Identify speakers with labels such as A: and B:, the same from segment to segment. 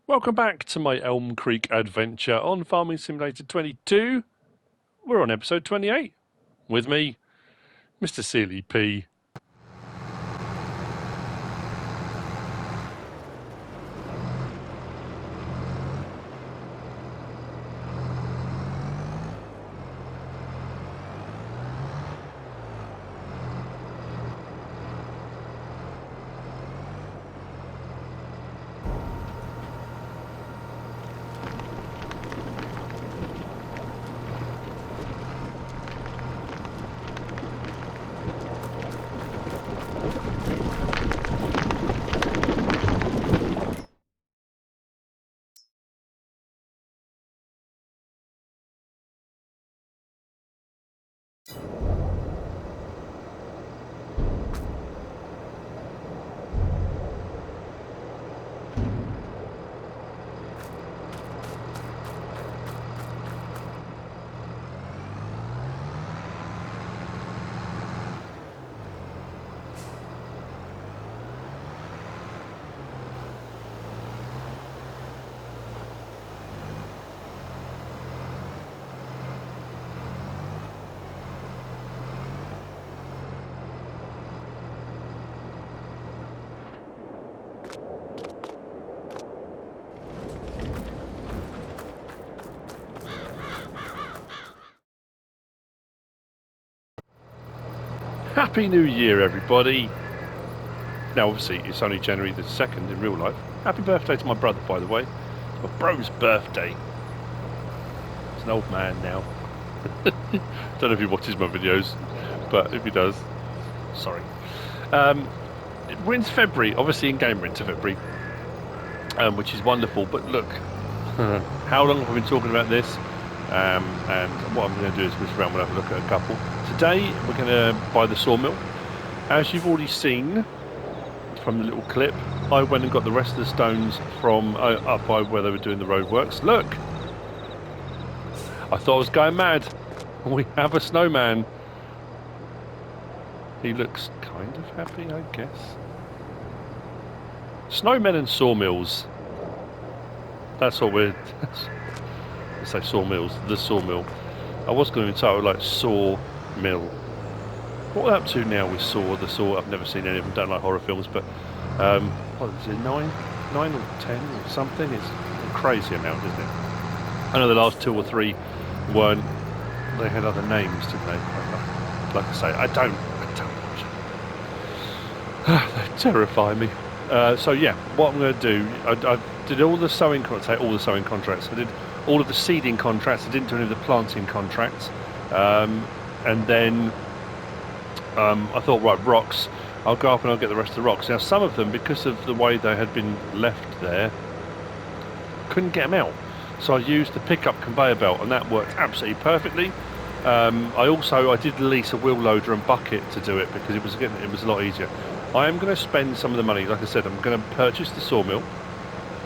A: Welcome back to my Elm Creek adventure on Farming Simulator 22. We're on episode 28 with me, MrSealyp. Happy New Year, everybody. Now, obviously, it's only January the 2nd in real life. Happy birthday to my brother, by the way. It's my bro's birthday. He's an old man now. Don't know if he watches my videos, but if he does, sorry. We're into February, obviously in-game we're into February, which is wonderful, but look, how long have we been talking about this? And what I'm going to do is which around we'll have a look at a couple. Today we're going to buy the sawmill. As you've already seen from the little clip, I went and got the rest of the stones from up by where they were doing the roadworks. Look! I thought I was going mad. We have a snowman. He looks kind of happy, I guess. Snowmen and sawmills. That's what we're... Let's say sawmills. The sawmill. I was going to title like Sawmill. What are they up to now with Saw? The Saw. I've never seen any of them. Don't like horror films, but what is it? 9 or 10 or something? It's a crazy amount, isn't it? I know the last 2 or 3 weren't. They had other names, didn't they? Like I say, I don't watch it. They terrify me. So yeah, what I'm going to do, I did all the sowing contracts. All the sowing contracts. I did all of the seeding contracts. I didn't do any of the planting contracts. And then I thought, right, rocks. I'll go up and I'll get the rest of the rocks. Now, some of them, because of the way they had been left there, couldn't get them out. So I used the pickup conveyor belt, and that worked absolutely perfectly. I did lease a wheel loader and bucket to do it because it was a lot easier. I am going to spend some of the money. Like I said, I'm going to purchase the sawmill.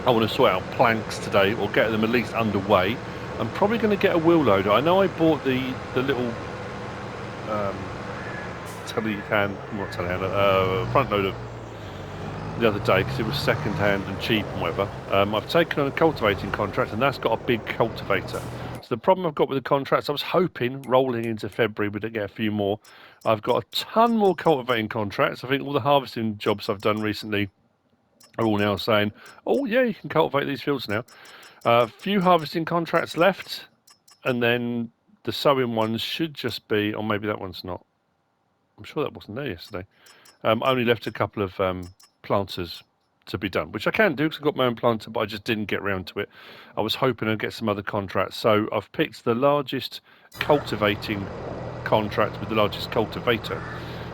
A: I want to sort out planks today, or get them at least underway. I'm probably going to get a wheel loader. I know I bought the little front loader the other day because it was second hand and cheap and whatever. I've taken on a cultivating contract, and that's got a big cultivator. So the problem I've got with the contracts, I was hoping rolling into February we'd get a few more. I've got a ton more cultivating contracts. I think all the harvesting jobs I've done recently are all now saying, oh yeah, you can cultivate these fields now. A few harvesting contracts left, and then the sowing ones should just be, or maybe that one's not. I'm sure that wasn't there yesterday. I only left a couple of planters to be done, which I can do because I've got my own planter, but I just didn't get around to it. I was hoping I'd get some other contracts. So I've picked the largest cultivating contract with the largest cultivator,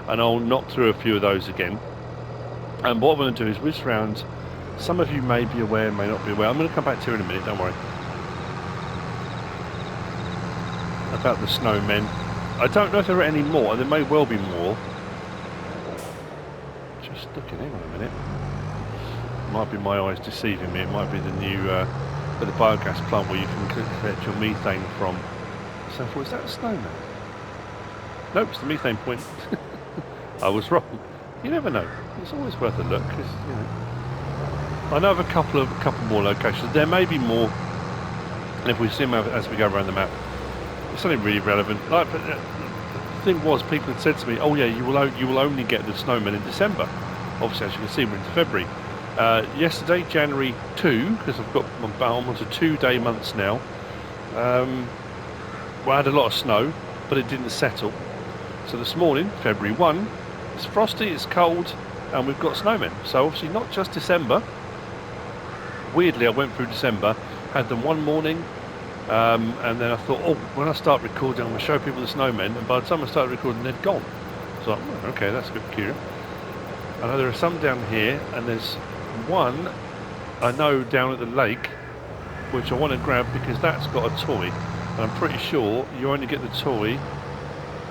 A: and I'll knock through a few of those again. And what I'm going to do is whiz round. Some of you may be aware, may not be aware. I'm going to come back to you in a minute, don't worry. About the snowmen. I don't know if there are any more, and there may well be more. Just looking, hang on a minute. It might be my eyes deceiving me. It might be the new the biogas plant where you can collect your methane from. So, is that a snowman? Nope, it's the methane point. I was wrong. You never know. It's always worth a look, 'cause, you know. I know of a couple more locations. There may be more, and if we see them as we go around the map, it's something really relevant. Like, but the thing was, people had said to me, "Oh yeah, you will only get the snowmen in December." Obviously, as you can see, we're into February. Yesterday, January 2, because I've got my almost a 2-day months now. We had a lot of snow, but it didn't settle. So this morning, February 1, it's frosty, it's cold, and we've got snowmen. So obviously not just December. Weirdly, I went through December, had them one morning, and then I thought, oh, when I start recording, I'm going to show people the snowmen, and by the time I started recording, they'd gone. So I'm like, oh, okay, that's a bit peculiar. I know there are some down here, and there's one I know down at the lake, which I want to grab because that's got a toy. And I'm pretty sure you only get the toy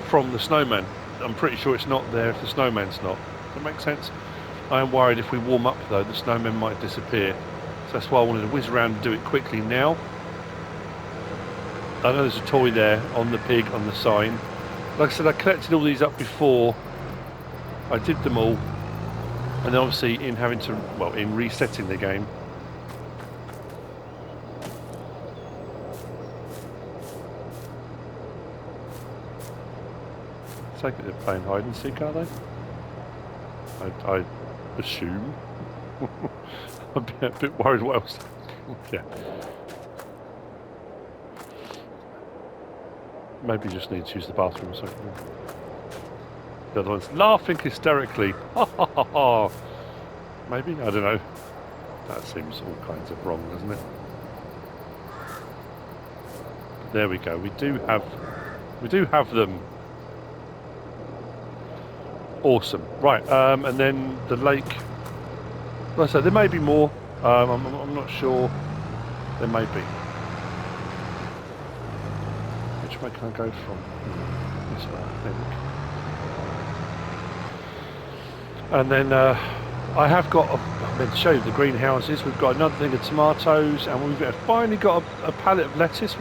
A: from the snowman. I'm pretty sure it's not there if the snowman's not. Does that make sense? I am worried if we warm up though, the snowmen might disappear. So that's why I wanted to whiz around and do it quickly now. I know there's a toy there on the pig, on the sign. Like I said, I collected all these up before I did them all. And then obviously in having to, well, in resetting the game, take it they're playing hide and seek, are they? I assume. I'm a bit worried what else. Yeah. Maybe just need to use the bathroom or something. The other one's laughing hysterically. Ha ha ha ha. Maybe? I don't know. That seems all kinds of wrong, doesn't it? There we go. We do have them. Awesome. Right, and then the lake. Like I said, there may be more. I'm not sure. There may be. Which way can I go from? This way, I think. And then I have got, I meant to show you the greenhouses. We've got another thing of tomatoes, and we've finally got a pallet of lettuce.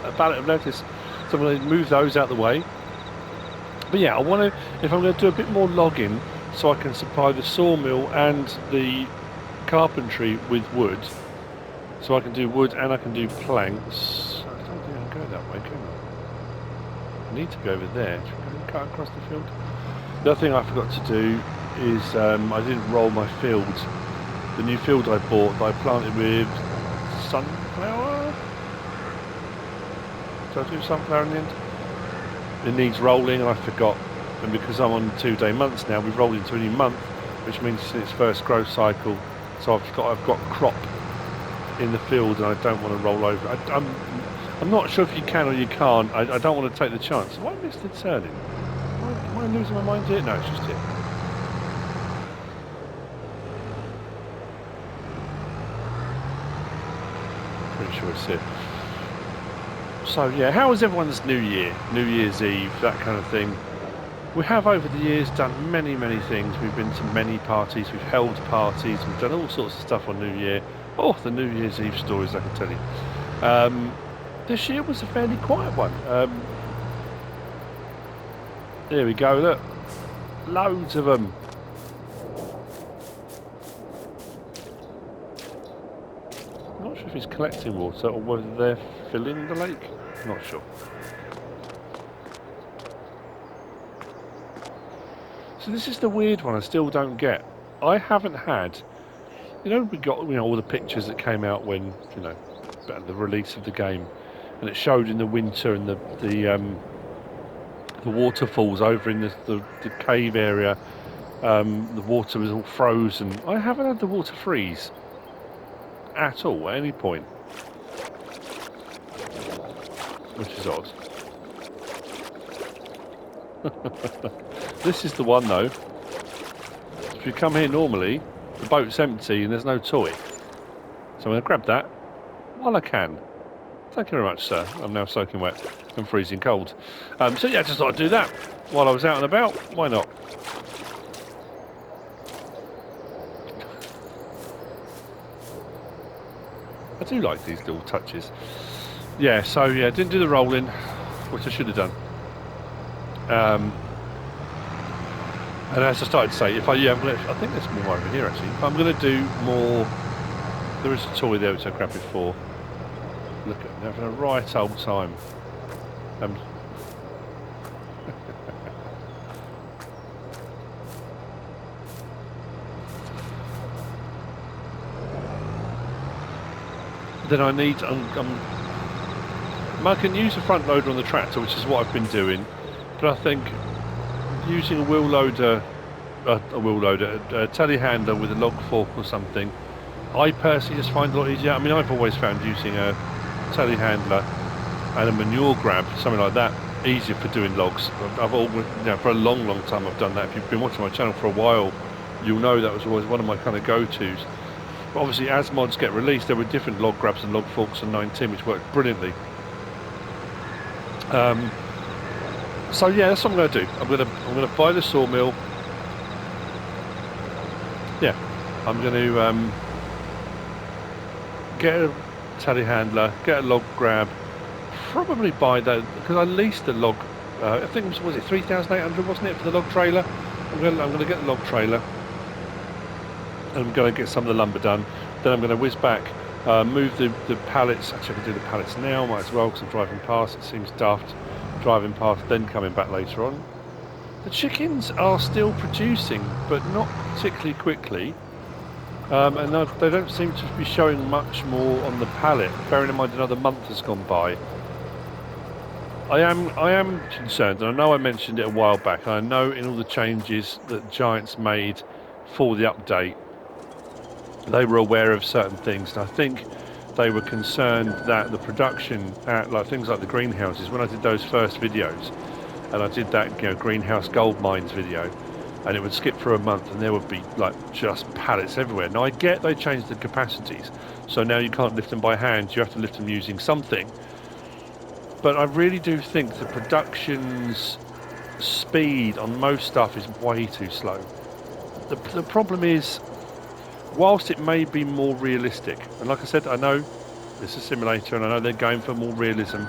A: A pallet of lettuce. So I'm going to move those out of the way. But yeah, I want to, if I'm going to do a bit more logging, so I can supply the sawmill and the carpentry with wood. So I can do wood and I can do planks. I don't think I can go that way, can I? I need to go over there. Should I go cut across the field? The other thing I forgot to do is I didn't roll my field. The new field I bought that I planted with sunflower. Did I do sunflower in the end? It needs rolling and I forgot, and because I'm on 2-day months now, we've rolled into a new month, which means it's in its first growth cycle. So I've got crop in the field, and I don't want to roll over. I'm not sure if you can or you can't. I don't want to take the chance. Why missed the turning? Am I losing my mind here? No, it's just here. Pretty sure it's here. So yeah, how was everyone's New Year? New Year's Eve, that kind of thing. We have over the years done many things. We've been to many parties, we've held parties, we've done all sorts of stuff on New Year. Oh, the New Year's Eve stories I can tell you. This year was a fairly quiet one. There we go, look. Loads of them. I'm not sure if he's collecting water or whether they're filling the lake. Not sure. So this is the weird one I still don't get. I haven't had, we got all the pictures that came out when the release of the game, and it showed in the winter and the waterfalls over in the cave area. The water was all frozen. I haven't had the water freeze at all at any point. Which is odd. This is the one though. If you come here normally, the boat's empty and there's no toy. So I'm going to grab that while I can. Thank you very much, sir. I'm now soaking wet and freezing cold. So yeah, I just thought I'd do that while I was out and about. Why not? I do like these little touches. Yeah, so yeah, didn't do the rolling, which I should have done. And as I started to say, I think there's more over here actually. If I'm going to do more there is a toy there which I grabbed before. Look at them having a right old time. Then I need, I can use a front loader on the tractor, which is what I've been doing, but I think using a telehandler with a log fork or something, I personally just find a lot easier. I mean, I've always found using a telehandler and a manure grab, something like that, easier for doing logs. I've always, you know, for a long time I've done that. If you've been watching my channel for a while, you'll know that was always one of my kind of go-tos. But obviously, as mods get released, there were different log grabs and log forks on 19, which worked brilliantly. So yeah, that's what I'm going to do. I'm going to buy the sawmill. Yeah, I'm going to get a telehandler, get a log grab. Probably buy that because I leased the log. I think was it 3,800, wasn't it, for the log trailer? I'm going to get the log trailer. And I'm going to get some of the lumber done. Then I'm going to whiz back, move the pallets. Actually, I can do the pallets now, might as well, because I'm driving past. It seems daft driving past, then coming back later on. The chickens are still producing, but not particularly quickly. And they don't seem to be showing much more on the pallet, bearing in mind another month has gone by. I am concerned, and I know I mentioned it a while back, and I know in all the changes that Giants made for the update, they were aware of certain things, and I think they were concerned that the production at like things like the greenhouses, when I did those first videos, and I did that, you know, greenhouse gold mines video, and it would skip for a month and there would be like just pallets everywhere. Now I get they changed the capacities, so now you can't lift them by hand, you have to lift them using something, but I really do think the production's speed on most stuff is way too slow. The problem is, whilst it may be more realistic, and like I said, I know it's a simulator and I know they're going for more realism,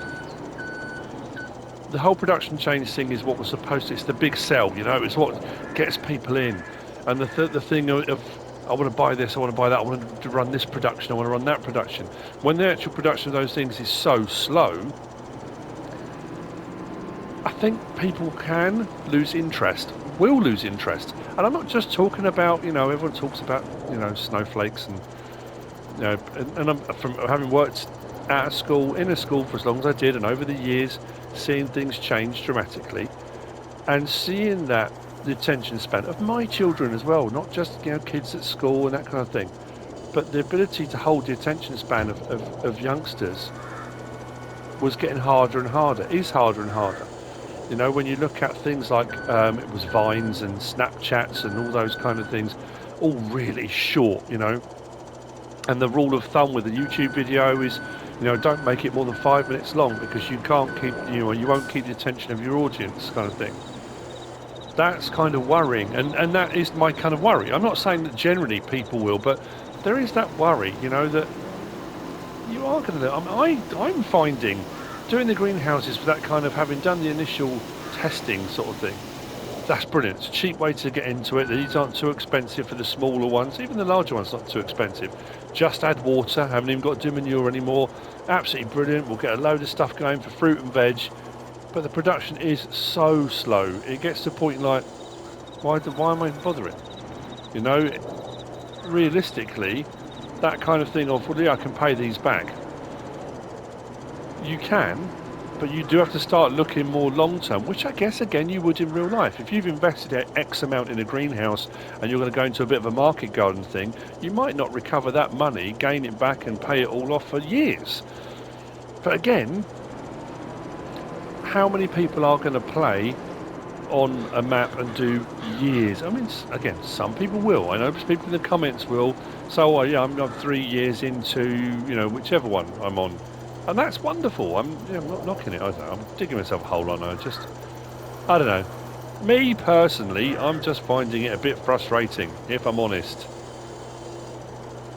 A: the whole production change thing is what was supposed to, it's the big sell, you know, it's what gets people in. And the thing of, I want to buy this, I want to buy that, I want to run this production, I want to run that production. When the actual production of those things is so slow, I think people can lose interest, will lose interest. And I'm not just talking about, you know, everyone talks about, you know, snowflakes and, you know, and I'm, from having worked at a school, in a school for as long as I did, and over the years, seeing things change dramatically, and seeing that the attention span of my children as well, not just, you know, kids at school and that kind of thing, but the ability to hold the attention span of youngsters was getting harder and harder, is harder and harder. You know, when you look at things like it was Vines and Snapchats and all those kind of things, all really short, you know. And the rule of thumb with a YouTube video is, you know, don't make it more than 5 minutes long because you can't keep, you know, you won't keep the attention of your audience, kind of thing. That's kind of worrying, and that is my kind of worry. I'm not saying that generally people will, but there is that worry, you know, that you are going to. I'm finding doing the greenhouses for that kind of, having done the initial testing sort of thing, that's brilliant. It's a cheap way to get into it. These aren't too expensive for the smaller ones, even the larger ones not too expensive. Just add water, haven't even got to do manure anymore. Absolutely brilliant. We'll get a load of stuff going for fruit and veg, but the production is so slow. It gets to the point like, why am I bothering? You know, realistically, that kind of thing of, well, yeah, I can pay these back. You can, but you do have to start looking more long-term, which I guess, again, you would in real life. If you've invested X amount in a greenhouse and you're going to go into a bit of a market garden thing, you might not recover that money, gain it back and pay it all off for years. But again, how many people are going to play on a map and do years? I mean, again, some people will. I know people in the comments will say, oh, yeah, I'm 3 years into, you know, whichever one I'm on. And that's wonderful. I'm not knocking it. I don't know. I'm digging myself a hole on it. I don't know. Me personally, I'm just finding it a bit frustrating, if I'm honest.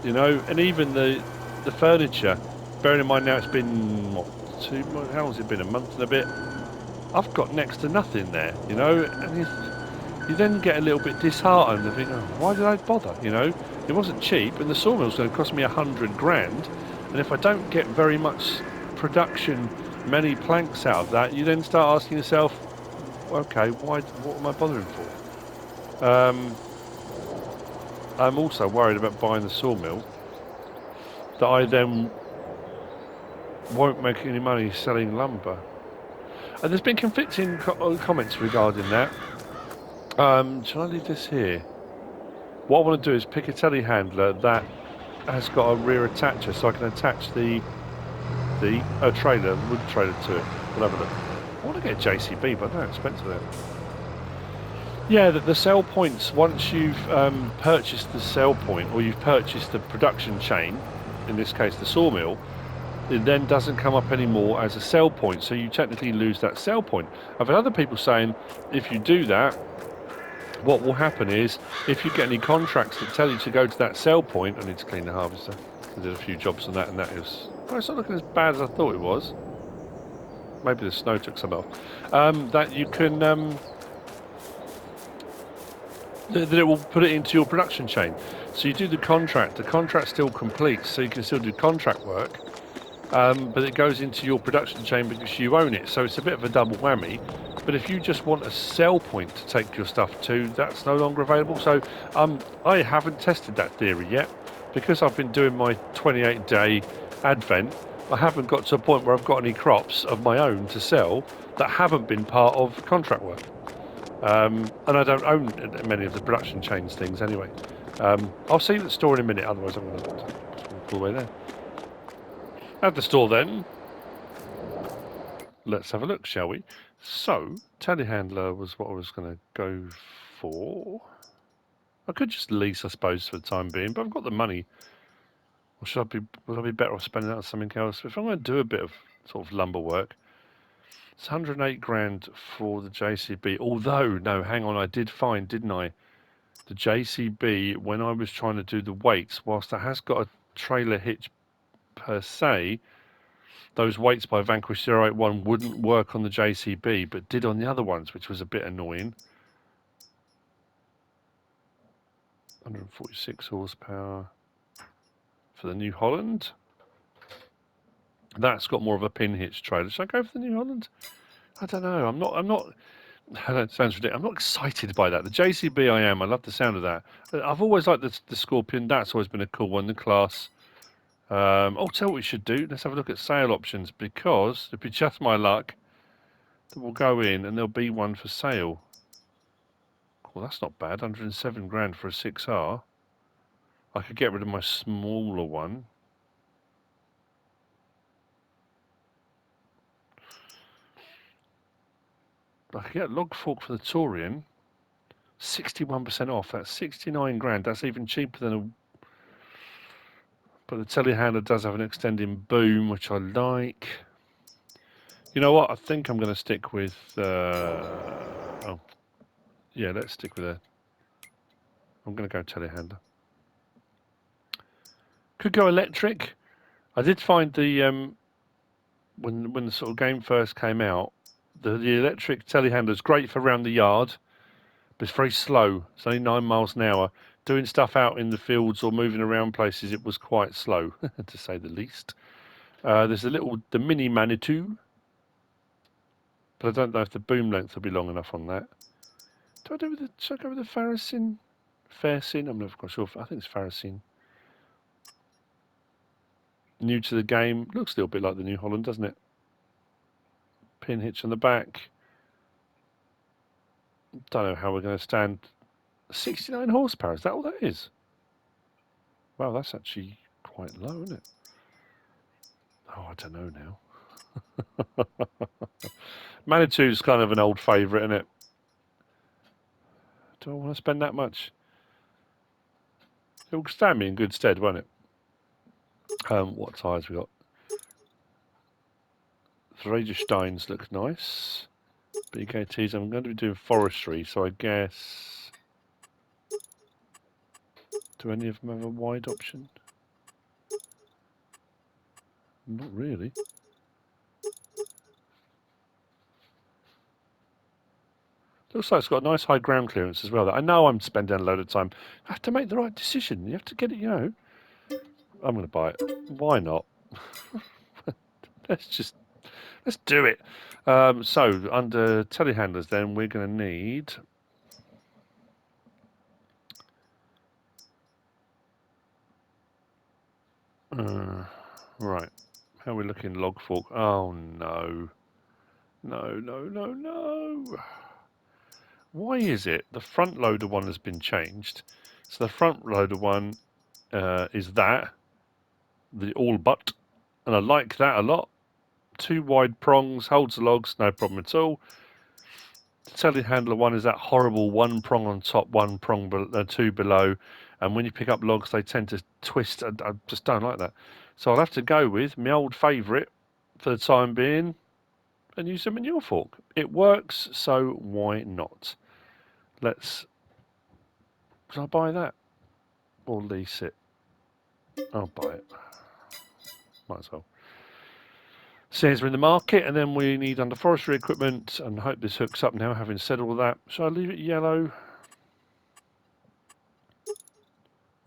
A: You know, and even the furniture, bearing in mind now it's been, what, how long has it been? A month and a bit? I've got next to nothing there, you know, and you then get a little bit disheartened and think, oh, why did I bother? You know, it wasn't cheap, and the sawmill's going to cost me 100 grand, and if I don't get very much production, many planks out of that, you then start asking yourself, okay, what am I bothering for? I'm also worried about buying the sawmill that I then won't make any money selling lumber. And there's been conflicting comments regarding that. Shall I leave this here? What I want to do is pick a telehandler that has got a rear attacher, so I can attach the trailer, wood trailer to it. We'll have a look. I want to get a JCB, but I don't know how expensive they are. Yeah, the sell points, once you've purchased the sell point, or you've purchased the production chain, in this case the sawmill, it then doesn't come up anymore as a sell point, so you technically lose that sell point. I've had other people saying if you do that, what will happen is, if you get any contracts that tell you to go to that sell point, I need to clean the harvester. I did a few jobs on that, and that is, well, it's not looking as bad as I thought it was. Maybe the snow took some off. That you can, that it will put it into your production chain. So you do the contract still completes, so you can still do contract work, but it goes into your production chain because you own it. So it's a bit of a double whammy. But if you just want a sell point to take your stuff to, that's no longer available. So I haven't tested that theory yet, because I've been doing my 28-day advent. I haven't got to a point where I've got any crops of my own to sell that haven't been part of contract work. And I don't own many of the production chains things anyway. I'll see the store in a minute, otherwise I'm going to walk all the way there. At the store then, let's have a look, shall we? So, telehandler was what I was going to go for. I could just lease, I suppose, for the time being, but I've got the money. Or would I be better off spending that on something else? If I'm going to do a bit of sort of lumber work, it's 108 grand for the JCB. Although, no, hang on, I did find, didn't I? The JCB, when I was trying to do the weights, whilst it has got a trailer hitch per se, those weights by Vanquish 081 wouldn't work on the JCB, but did on the other ones, which was a bit annoying. 146 horsepower for the New Holland. That's got more of a pin hitch trailer. Should I go for the New Holland? I don't know. I'm not. That sounds ridiculous. I'm not excited by that. The JCB I am. I love the sound of that. I've always liked the Scorpion. That's always been a cool one. The Class. I'll tell you what we should do. Let's have a look at sale options, because it'd be just my luck that we'll go in and there'll be one for sale. Well, that's not bad. 107 grand for a 6R. I could get rid of my smaller one. I could get a log fork for the Taurian. 61% off. That's 69 grand. That's even cheaper than a. But the telehandler does have an extending boom, which I like. You know what? I think I'm going to stick with. Oh, yeah. Let's stick with a. I'm going to go telehandler. Could go electric. I did find the when the sort of game first came out, the electric telehandler is great for around the yard, but it's very slow. It's only 9 miles an hour. Doing stuff out in the fields or moving around places, it was quite slow, to say the least. There's the mini Manitou, but I don't know if the boom length will be long enough on that. Should I go with the Farasin? Fairsin? I'm not quite sure. I think it's Farasin. New to the game. Looks a little bit like the New Holland, doesn't it? Pin hitch on the back. Don't know how we're going to stand. 69 horsepower, is that all that is? Wow, that's actually quite low, isn't it? Oh, I don't know now. Manitou's kind of an old favourite, isn't it? Do I want to spend that much? It will stand me in good stead, won't it? What tyres we got? The Steins look nice. BKTs, I'm going to be doing forestry, so I guess. Do any of them have a wide option? Not really. Looks like it's got a nice high ground clearance as well. I know I'm spending a load of time. I have to make the right decision. You have to get it, you know. I'm going to buy it. Why not? Let's do it. So under telehandlers, then we're going to need. Right. How are we looking? Log fork. Oh no. No. Why is it the front loader one has been changed? So the front loader one is that, the all but, and I like that a lot. 2 wide prongs, holds the logs, no problem at all. The telehandler one is that horrible 1 prong on top, 1 prong, 2 below, and when you pick up logs, they tend to twist. I just don't like that. So I'll have to go with my old favourite for the time being and use a manure fork. It works, so why not? Let's. Should I buy that or lease it? I'll buy it. Might as well. Says we're in the market, and then we need under forestry equipment, and hope this hooks up now. Having said all that, shall I leave it yellow?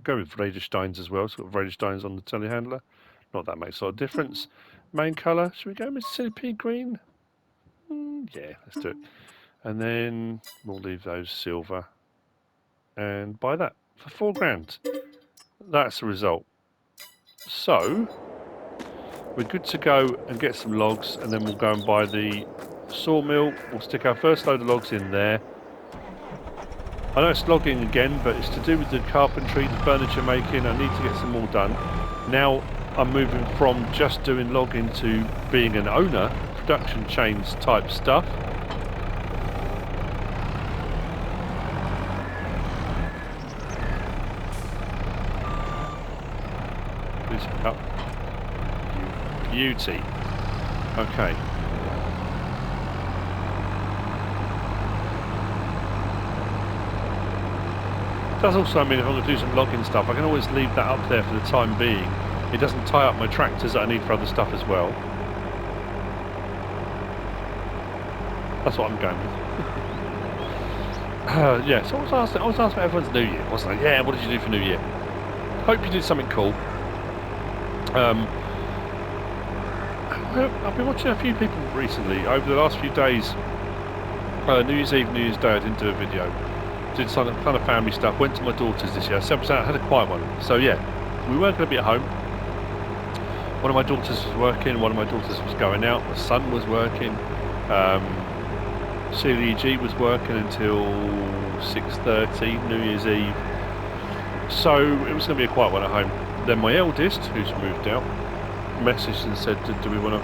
A: Go with Vredesteins as well. So we've got Vredesteins on the telehandler. Not that makes a lot of difference. Main colour, should we go MrSealyp green? Yeah, let's do it. And then we'll leave those silver and buy that for £4,000. That's the result. So we're good to go and get some logs, and then we'll go and buy the sawmill. We'll stick our first load of logs in there. I know it's logging again, but it's to do with the carpentry, the furniture making. I need to get some more done. Now I'm moving from just doing logging to being an owner, production chains type stuff. Please pick up. Beauty. Okay. Does also mean if I'm going to do some logging stuff, I can always leave that up there for the time being. It doesn't tie up my tractors that I need for other stuff as well. That's what I'm going with. Yeah, so I was asked about everyone's New Year, wasn't I? Yeah, what did you do for New Year? Hope you did something cool. I've been watching a few people recently over the last few days. New Year's Eve, New Year's Day, I didn't do a video. Did some kind of family stuff. Went to my daughter's this year. 7%, I had a quiet one. So yeah, we weren't going to be at home. One of my daughters was working. One of my daughters was going out. My son was working. CLEG was working until 6:30 New Year's Eve. So it was going to be a quiet one at home. Then my eldest, who's moved out, messaged and said, do we want to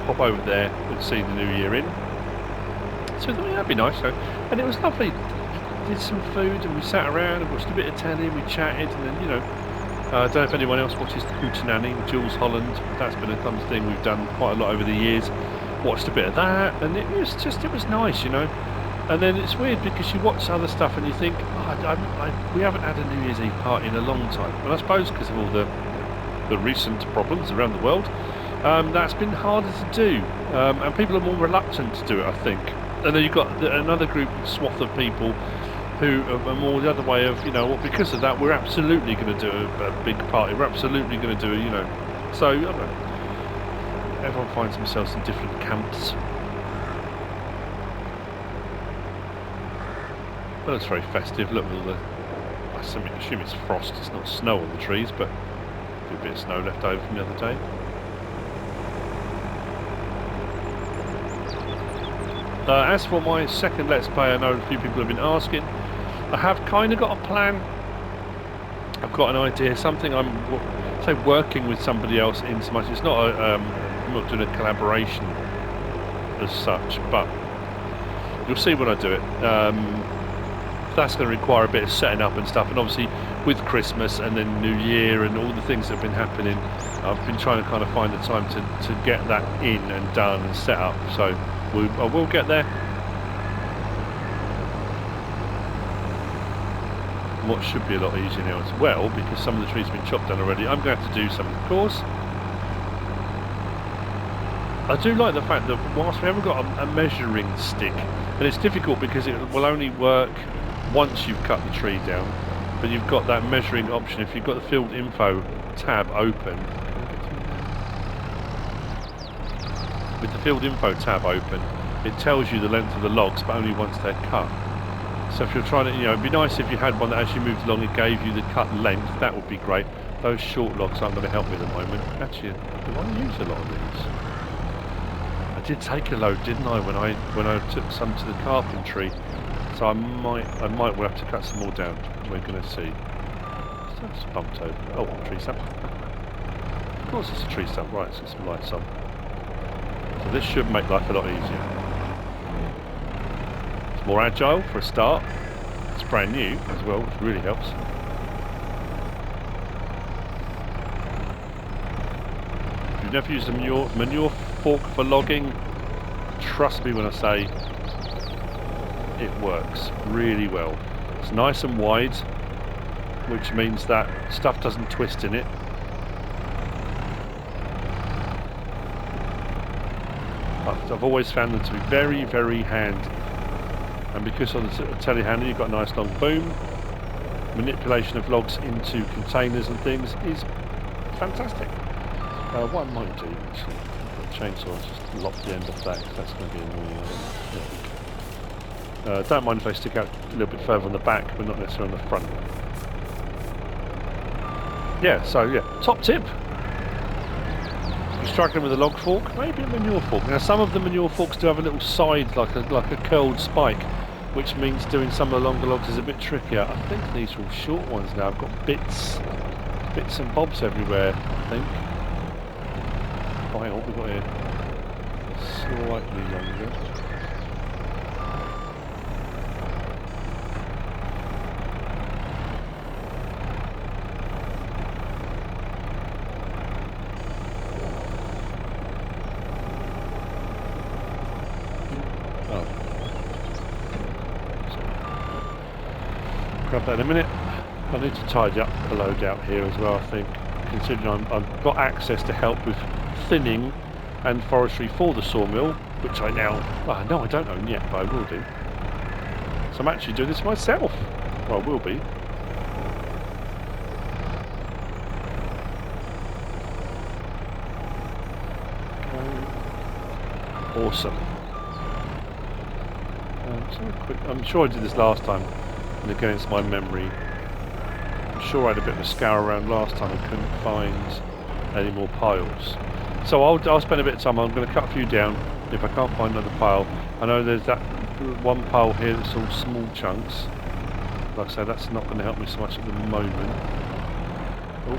A: pop over there and see the new year in? So I thought, yeah, that'd be nice. And it was lovely. Did some food and we sat around and watched a bit of telly and we chatted, and then, you know, I don't know if anyone else watches the Hootenanny with Jules Holland. That's been a fun thing we've done quite a lot over the years. Watched a bit of that, and it was nice, you know. And then it's weird because you watch other stuff and you think, we haven't had a New Year's Eve party in a long time. And I suppose because of all the recent problems around the world, that's been harder to do, and people are more reluctant to do it, I think. And then you've got another swath of people who are more the other way of, you know, well, because of that, we're absolutely going to do a big party. We're absolutely going to do, you know. So I don't know. Everyone finds themselves in different camps. Well, it's very festive. Look at all the. I assume it's frost. It's not snow on the trees, but a bit of snow left over from the other day. As for my second Let's Play, I know a few people have been asking. I have kind of got a plan. I've got an idea. Something I'm working with somebody else in so much. It's not I'm not doing a collaboration as such, but you'll see when I do it. That's going to require a bit of setting up and stuff, and obviously with Christmas and then New Year and all the things that have been happening, I've been trying to kind of find the time to get that in and done and set up. So I will get there. What should be a lot easier now as well, because some of the trees have been chopped down already. I'm going to have to do some, of course. I do like the fact that whilst we haven't got a measuring stick, and it's difficult because it will only work once you've cut the tree down, but you've got that measuring option. If you've got the field info tab open, with the field info tab open, it tells you the length of the logs, but only once they're cut. So if you're trying to, it'd be nice if you had one that as you moved along it gave you the cut length. That would be great. Those short logs aren't going to help me at the moment. Actually, do I use a lot of these? I did take a load, didn't I, when I took some to the carpentry? So I might well have to cut some more down. We're going to see. So I just bumped over. Oh, tree stump. Of course, it's a tree stump. Right, let's get some lights on. So this should make life a lot easier. It's more agile for a start. It's brand new as well, which really helps. If you've never used a manure fork for logging, trust me when I say it works really well. It's nice and wide, which means that stuff doesn't twist in it. I've always found them to be very, very handy. And because on the telehandler you've got a nice long boom, manipulation of logs into containers and things is fantastic. What I might do, actually, I've got a chainsaw, just lock the end of that, because that's going to be annoying. Don't mind if they stick out a little bit further on the back, but not necessarily on the front. Yeah, so yeah, top tip. If you're struggling with a log fork, maybe a manure fork. Now some of the manure forks do have a little side, like a curled spike, which means doing some of the longer logs is a bit trickier. I think these are all short ones now. I've got bits and bobs everywhere, I think. Right, what have we got here? Slightly longer. Grab that in a minute. I need to tidy up the load out here as well, I think, considering I've got access to help with thinning and forestry for the sawmill, which I now, no, I don't own yet, but I will do. So I'm actually doing this myself. Well, I will be. Okay. Awesome. I'm sure I did this last time, and again it's my memory. I'm sure I had a bit of a scour around last time and couldn't find any more piles. So I'll spend a bit of time. I'm going to cut a few down if I can't find another pile. I know there's that one pile here that's all small chunks. Like I say, that's not going to help me so much at the moment. Oh,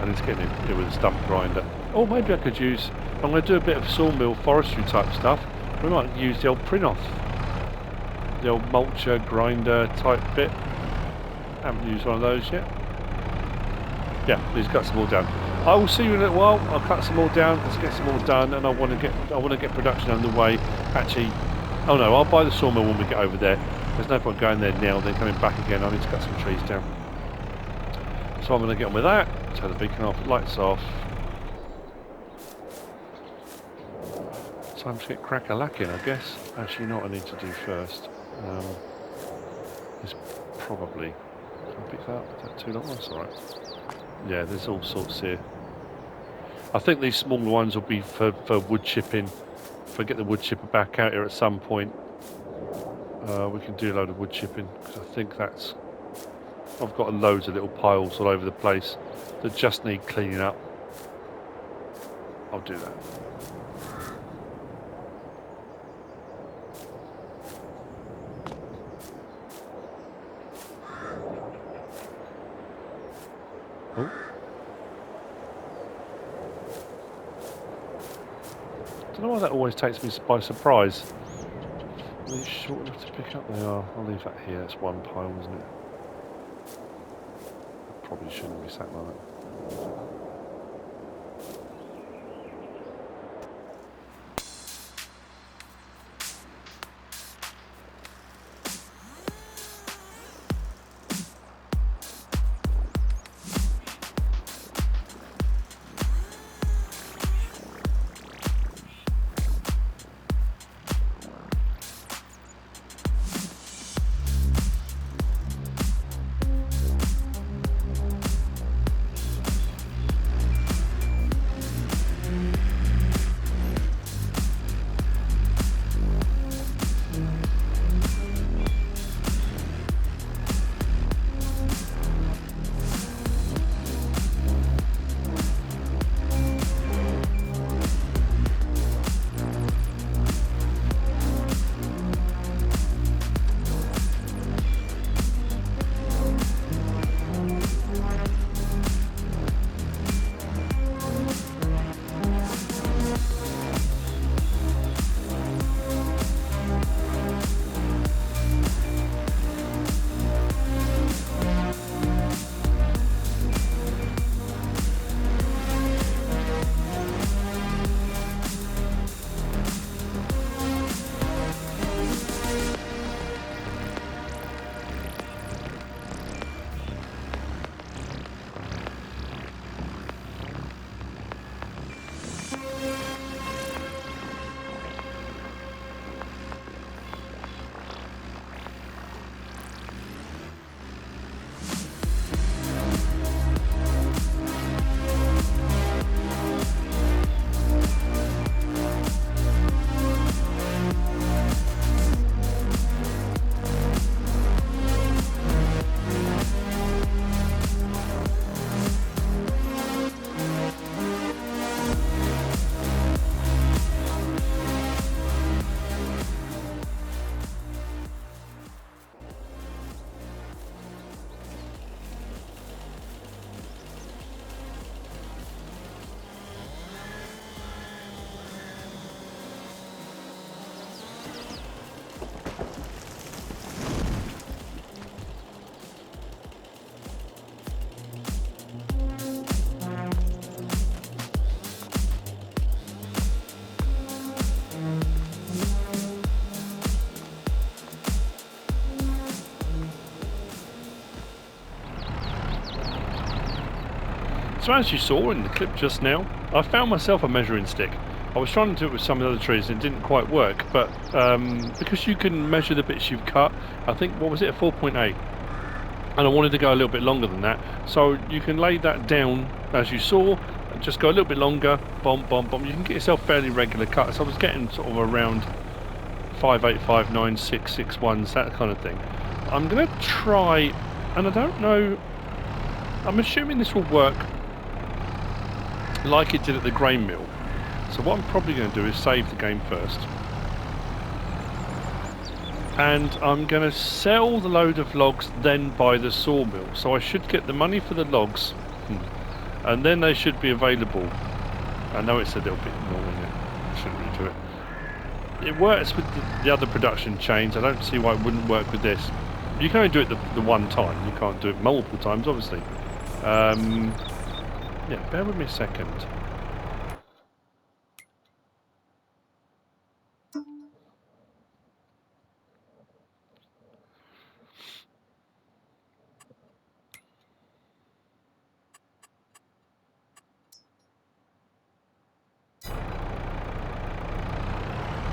A: I need to get in here with a stump grinder. Oh, maybe I could use, I'm going to do a bit of sawmill forestry type stuff. We might use the old prinoff, the old mulcher grinder type bit. Haven't used one of those yet. Yeah, please cut some more down. I will see you in a little while. I'll cut some more down. Let's get some more done, and I want to get production underway. Actually, oh no, I'll buy the sawmill when we get over there. There's no point going there now. Then coming back again. I need to cut some trees down. So I'm going to get on with that. Turn the beacon off. Lights off. Time to get crack-a-lacking, I guess. Actually, you know what I need to do first. Is probably. Can I pick that up? Is that too long? That's alright. Yeah, there's all sorts here. I think these smaller ones will be for wood chipping. If I get the wood chipper back out here at some point, we can do a load of wood chipping, because I think that's... I've got loads of little piles all over the place that just need cleaning up. I'll do that. Oh. I don't know why that always takes me by surprise. Are these short enough to pick up? They are. I'll leave that here. It's one pile, isn't it? Probably shouldn't be sat like that. So as you saw in the clip just now, I found myself a measuring stick. I was trying to do it with some of the other trees and it didn't quite work, but because you can measure the bits you've cut, I think, what was it, a 4.8? And I wanted to go a little bit longer than that. So you can lay that down as you saw, and just go a little bit longer, bomb, bomb, bomb. You can get yourself fairly regular cuts. I was getting sort of around 5.8, 5.9, 6, 6.1s, that kind of thing. I'm going to try, and I don't know, I'm assuming this will work like it did at the grain mill. So what I'm probably going to do is save the game first. And I'm going to sell the load of logs, then buy the sawmill. So I should get the money for the logs, and then they should be available. I know it's a little bit annoying, I shouldn't really do it. It works with the other production chains. I don't see why it wouldn't work with this. You can only do it the one time. You can't do it multiple times, obviously. Yeah, bear with me a second.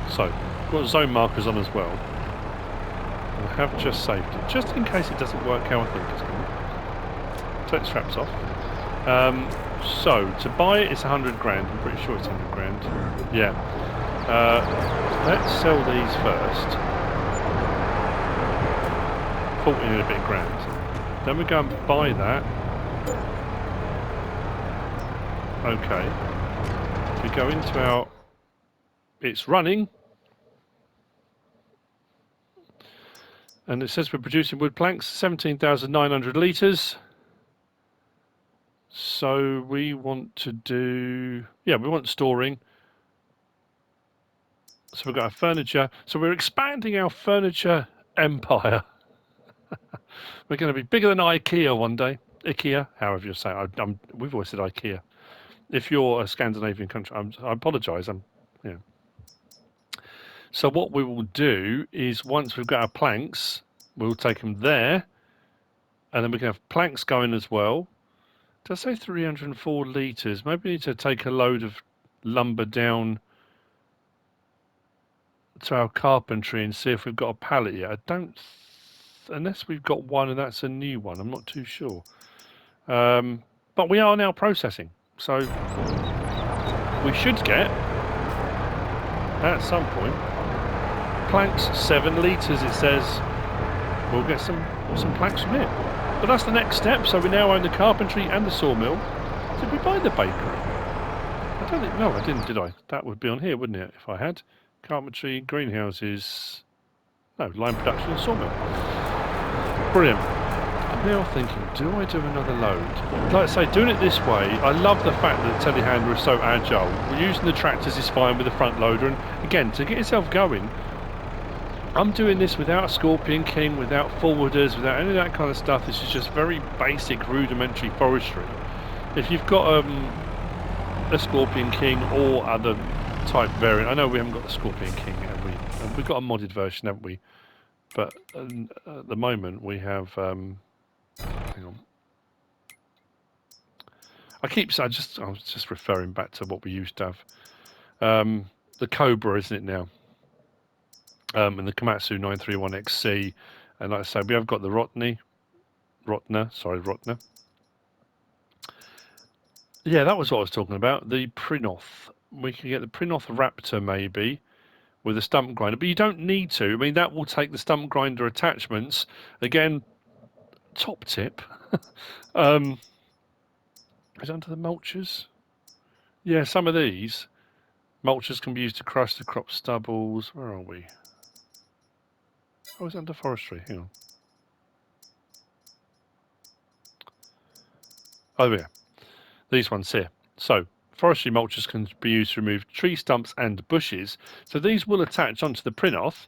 A: So, got zone markers on as well. I have just saved it, just in case it doesn't work how I think it's going to. Take the straps off. So, to buy it, it's 100 grand. I'm pretty sure it's 100 grand. Yeah. Let's sell these first. 14 and a bit grand. Then we go and buy that. Okay. We go into our... It's running. And it says we're producing wood planks, 17,900 litres. So we want to do... Yeah, we want storing. So we've got our furniture. So we're expanding our furniture empire. We're going to be bigger than IKEA one day. IKEA, however you say it. We've always said IKEA. If you're a Scandinavian country, I apologise. Yeah. So what we will do is once we've got our planks, we'll take them there, and then we can have planks going as well. Did I say 304 litres? Maybe we need to take a load of lumber down to our carpentry and see if we've got a pallet yet. I don't, unless we've got one and that's a new one. I'm not too sure. But we are now processing, so we should get at some point planks 7 litres. It says we'll get some planks from here. But that's the next step. So we now own the carpentry and the sawmill. Did we buy the bakery? I don't think. No, I didn't. Did I? That would be on here, wouldn't it? If I had carpentry, greenhouses, no, line production, and sawmill. Brilliant. I'm now thinking, do I do another load? Like I say, doing it this way, I love the fact that the telehandler is so agile. We're using the tractors is fine with the front loader, and again, to get yourself going, I'm doing this without a Scorpion King, without forwarders, without any of that kind of stuff. This is just very basic, rudimentary forestry. If you've got a Scorpion King or other type variant, I know we haven't got the Scorpion King, have we? We've got a modded version, haven't we? But at the moment we have. Hang on. I was just referring back to what we used to have. The Cobra, isn't it now? And the Komatsu 931XC, and like I say, we have got the Rotner. Yeah, that was what I was talking about. The Prinoth. We can get the Prinoth Raptor maybe with a stump grinder, but you don't need to. I mean, that will take the stump grinder attachments. Again, top tip. Is it under the mulchers? Yeah, some of these mulchers can be used to crush the crop stubbles. Where are we? Oh, it's under forestry. Hang on. Oh, yeah. These ones here. So, forestry mulchers can be used to remove tree stumps and bushes. So these will attach onto the Prinoth,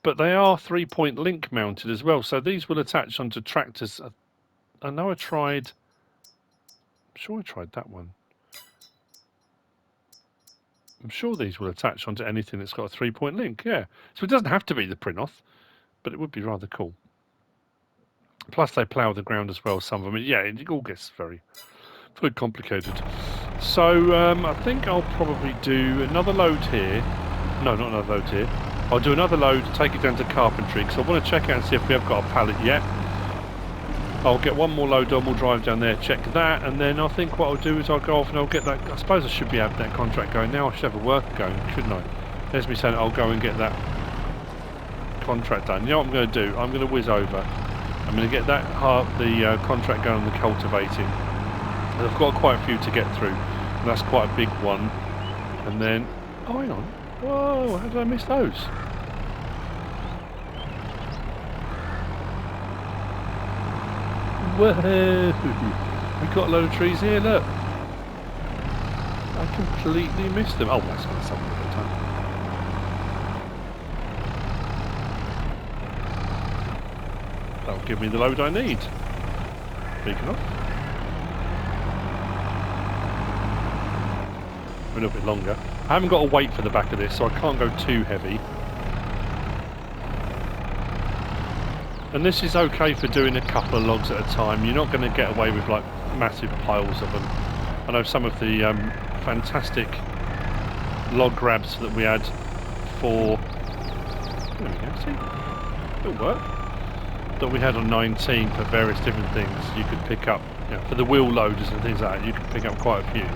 A: but they are 3-point link mounted as well. So these will attach onto tractors. I know I'm sure I tried that one. I'm sure these will attach onto anything that's got a 3-point link, yeah. So it doesn't have to be the Prinoth, but it would be rather cool. Plus they plough the ground as well, some of them. Yeah, it all gets very, Very complicated. So I think I'll probably do another load here. No, not another load here. I'll do another load, take it down to carpentry, because I want to check out and see if we have got a pallet yet. I'll get one more load on, we'll drive down there, check that, and then I think what I'll do is I'll go off and I'll get that. I suppose I should be having that contract going now. I should have a worker going, shouldn't I? There's me saying I'll go and get that contract done. You know what I'm going to do? I'm going to whiz over. I'm going to get that contract going on the cultivating. And I've got quite a few to get through, and that's quite a big one. And then, oh hang on, whoa, how did I miss those? Whoa, we've got a load of trees here, look. I completely missed them. Oh, that's going to something at the time. That'll give me the load I need. Big enough. A little bit longer. I haven't got a weight for the back of this, so I can't go too heavy. And this is okay for doing a couple of logs at a time. You're not going to get away with like massive piles of them. I know some of the fantastic log grabs that we had for... There we go, see? It'll work. That we had on 19 for various different things. You could pick up, you know, for the wheel loaders and things like that, you could pick up quite a few.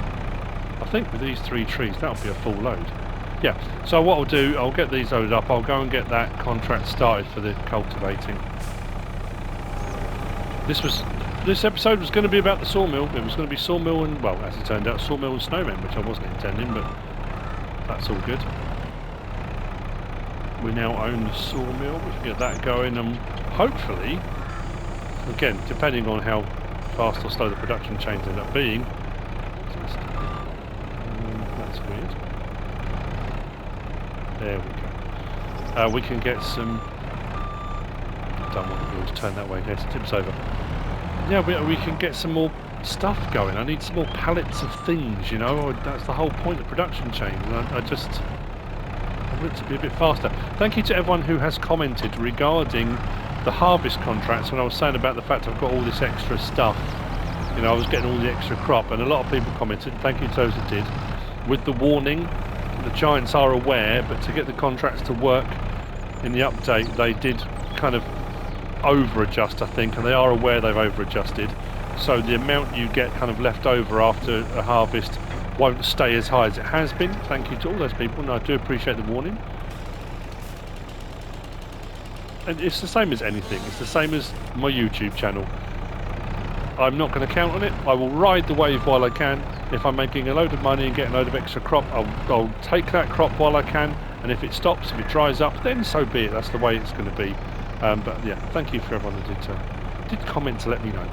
A: I think with these 3 trees, that'll be a full load. Yeah, so what I'll do, I'll get these loaded up. I'll go and get that contract started for the cultivating. This episode was going to be about the sawmill. It was going to be sawmill and, well, as it turned out, sawmill and snowmen, which I wasn't intending, but that's all good. We now own the sawmill. We can get that going, and hopefully, again, depending on how fast or slow the production chains end up being. That's weird. There we go. We can get some... I don't want the wheel to turn that way. Yes, tips over. Yeah, we can get some more stuff going. I need some more pallets of things, you know. That's the whole point of production chains. And I want it to be a bit faster. Thank you to everyone who has commented regarding the harvest contracts when I was saying about the fact I've got all this extra stuff. You know, I was getting all the extra crop, and a lot of people commented. Thank you to those that did. With the warning, the giants are aware, but to get the contracts to work in the update, they did kind of over-adjust, I think, and they are aware they've over-adjusted. So the amount you get kind of left over after a harvest won't stay as high as it has been. Thank you to all those people, and I do appreciate the warning. And it's the same as anything. It's the same as my YouTube channel. I'm not going to count on it. I will ride the wave while I can. If I'm making a load of money and getting a load of extra crop, I'll take that crop while I can. And if it stops, if it dries up, then so be it. That's the way it's going to be. But yeah, thank you for everyone that did comment to let me know.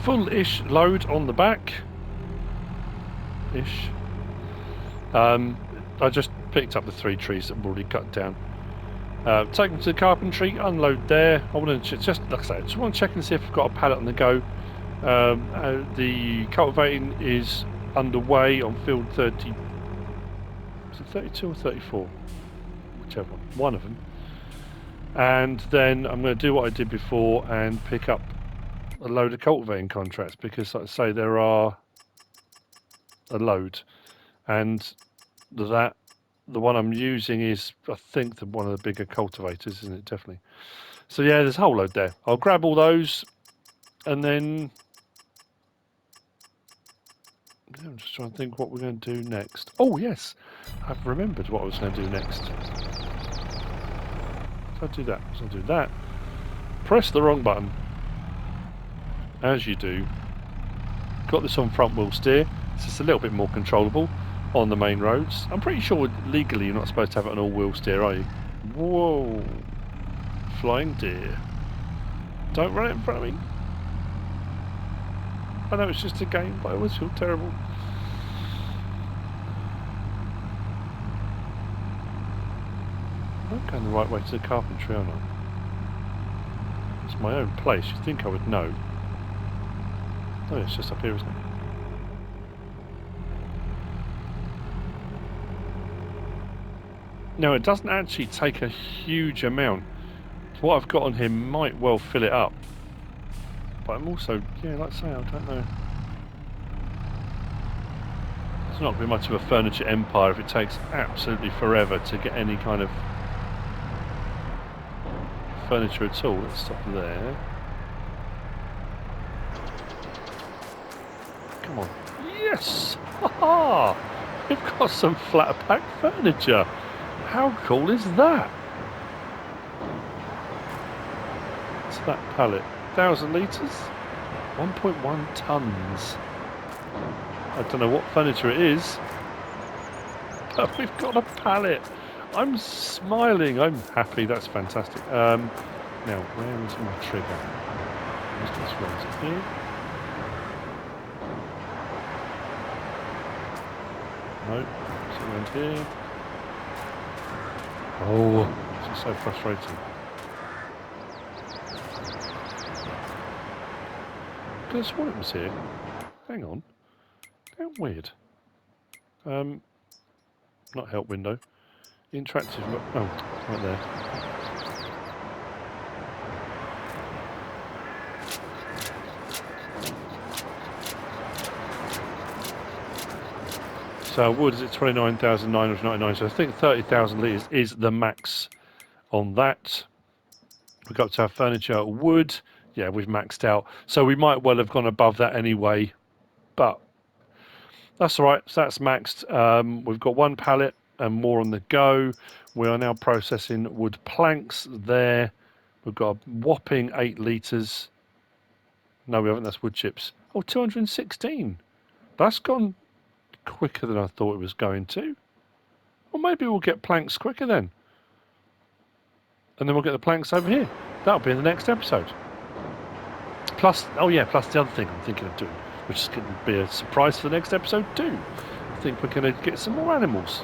A: full-ish load on the back. Ish. I just picked up the 3 trees that were already cut down. Take them to the carpentry, unload there. I want to just, like I say, I just want to check and see if I've got a pallet on the go. The cultivating is underway on field 30. Is it 32 or 34? Whichever one of them. And then I'm going to do what I did before and pick up a load of cultivating contracts, because, like I say, there are a load, and the one I'm using is, I think, one of the bigger cultivators, isn't it? Definitely. So yeah, there's a whole load there. I'll grab all those, and then I'm just trying to think what we're going to do next. Oh yes, I've remembered what I was going to do next. So I'll do that. So I'll do that. Press the wrong button, as you do. Got this on front wheel steer. It's just a little bit more controllable on the main roads. I'm pretty sure legally you're not supposed to have it on all-wheel steer, are you? Whoa! Flying deer. Don't run it in front of me. I know it's just a game, but I always feel terrible. I'm going the right way to the carpentry, aren't I? It's my own place. You'd think I would know. Oh, it's just up here, isn't it? No, it doesn't actually take a huge amount. What I've got on here might well fill it up. But I'm also, yeah, like I say, I don't know. It's not going to be much of a furniture empire if it takes absolutely forever to get any kind of furniture at all. Let's stop there. Come on. Yes! Ha-ha! We've got some flat pack furniture. How cool is that? What's that pallet? 1,000 litres? 1.1 tonnes. I don't know what furniture it is, but we've got a pallet. I'm smiling. I'm happy. That's fantastic. Now, where is my trigger? Is this right here? No. Is it around here? Oh, this is so frustrating. I could have sworn it was here. Hang on. How weird. Not help window. Interactive. Oh, right there. So wood is at 29,999. So I think 30,000 litres is the max on that. We got to our furniture wood. Yeah, we've maxed out. So we might well have gone above that anyway, but that's all right. So that's maxed. We've got one pallet and more on the go. We are now processing wood planks there. We've got a whopping 8 litres. No, we haven't. That's wood chips. Oh, 216. That's gone quicker than I thought it was going to. Well, maybe we'll get planks quicker then. And then we'll get the planks over here. That'll be in the next episode. Plus, oh yeah, plus the other thing I'm thinking of doing, which is going to be a surprise for the next episode too. I think we're going to get some more animals.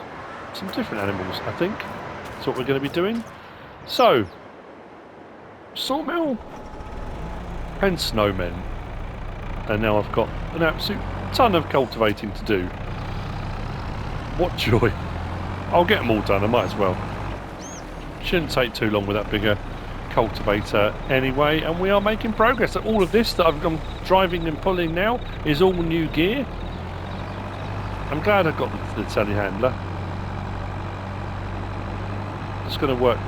A: Some different animals, I think. That's what we're going to be doing. So, sawmill and snowmen. And now I've got an absolute ton of cultivating to do. What joy. I'll get them all done, I might as well. Shouldn't take too long with that bigger cultivator anyway, and we are making progress. All of this that I'm driving and pulling now is all new gear. I'm glad I got the telehandler. It's going to work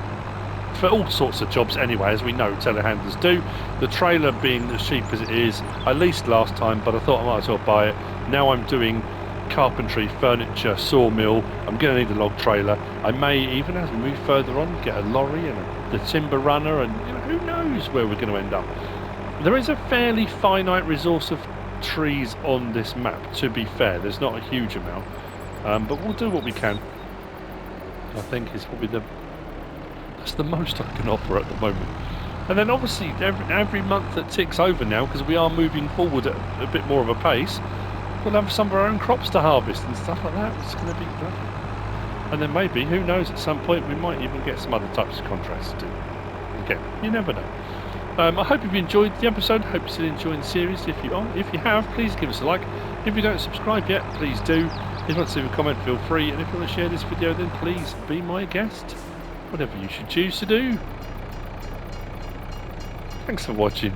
A: for all sorts of jobs anyway, as we know telehandlers do. The trailer being as cheap as it is, I leased last time, but I thought I might as well buy it. Now I'm doing carpentry, furniture, sawmill. I'm going to need a log trailer. I may even, as we move further on, get a lorry and the timber runner, and you know, who knows where we're going to end up. There is a fairly finite resource of trees on this map, to be fair. There's not a huge amount, but we'll do what we can. I think is probably that's the most I can offer at the moment. And then obviously every month that ticks over now, because we are moving forward at a bit more of a pace, we'll have some of our own crops to harvest and stuff like that. It's going to be lovely. And then maybe, who knows, at some point we might even get some other types of contracts to do. Again, you never know. I hope you've enjoyed the episode. Hope you're still enjoying the series. If you have, please give us a like. If you don't subscribe yet, please do. If you want to leave a comment, feel free. And if you want to share this video, then please be my guest. Whatever you should choose to do. Thanks for watching.